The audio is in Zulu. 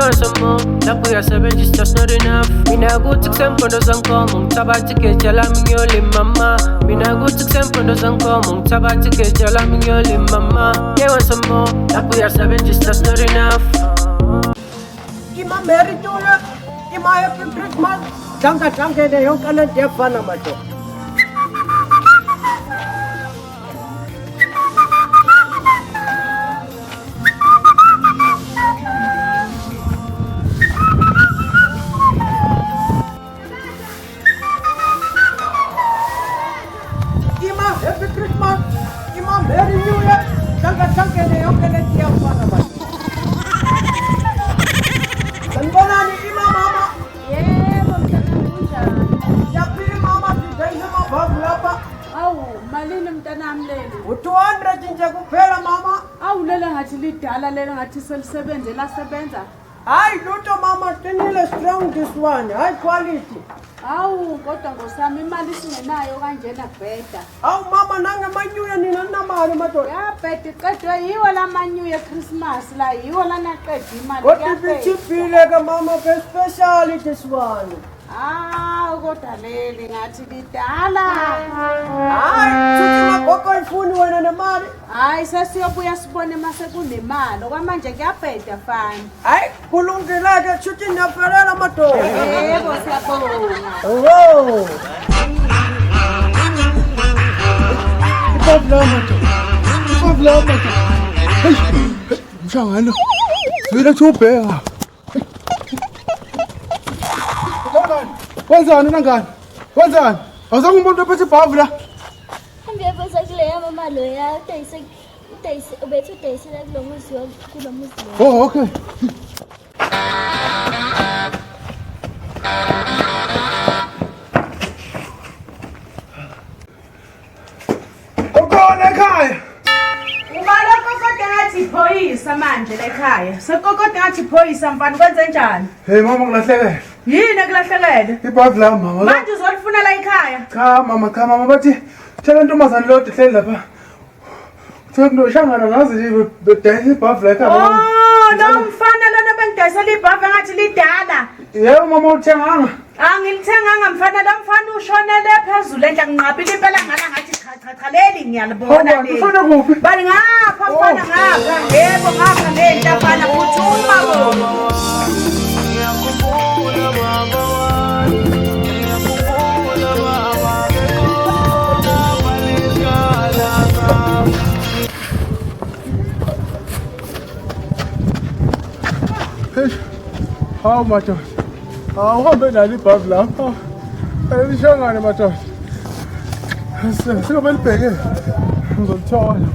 want some more. Lapho uyasebenza just not enough. Mina kuthi kusempondo zankomo ngithabatha igeja lami ngiyoli mama. Mina kuthi kusempondo zankomo ngithabatha igeja lami ngiyoli mama. They want some more. Lapho uyasebenza just not enough. Ima Merry Jula, Ima Happy Christmas. Danke de yonke lento yefana madoda. Happy Christmas, Ima Merry New Year. Danke de yonke lento yefana madoda. Sanibonani Ima mama. Yebo mntanami kunjani? Yaphi mama sidayisa mabhavu lapha. Awu malini mntanami leli? U200 nje kuphela mama. Awu leli ngathi lidala leli ngathi selisebenze lasebenza. Hayi lutho mama qinile strong this one, high quality. Awu kodwa ngosami imali singenayo kanjena bheda. Awu mama nangamanyuya nina namali madoda. Ya bheda qedwe yiwo lamanyuya Christmas la yiwo lana qedwe imali Kodwa bichipile ka mama be special this one. Kodwa leli ngathi lidala. Hayi futhi mabhoko ifuni wena nemali. Hayi sesiyobuya sibone mase kunemali okwamanje kuyabheda fani. Hayi kulungile ke futhi naferela madoda. Yebo siyabonga. Oh. Kubabukeli. Mshangano. Sivile thubheka. Wenzani nangani? Wenzani? Awuzange umuntu ophethe ibhavu la? Ngiyaphosa kuleya mama loya utayise ubethu utayisela kulomuzi kulomuzi lo. Oh, okay. Ukhona ekhaya? Ubala kokode ngathi iphoyisa manje lekhaya. Sekokode ngathi iphoyisa mfana kwenze njani? Hey mama ngilahlekele. Yini kulahlekele? Ibhavu la mama. Manje uzolifuna la ekhaya? Cha mama bathi tshela intombazane lo ehleli lapha. Ushangana nazi nje bedayisa ibhavu la ekhaya. Oh, lo mfana lona bengidayisela ibhavu ngathi lidala. Yebo mama uthenganga. Angilithenganga mfana lo mfana ushonele phezulu endla nginqabile impela ngala ngathi cha leli ngiyalibona leli. Ufuna kuphi? Bani ngapha mfana ngapha. Yebo ngapha leli mfana phuthuma bo. Hawu madoda. Uhambe nalo ibhavu lapha. Elishangane madoda. Singabe libheke. Ngizolithola.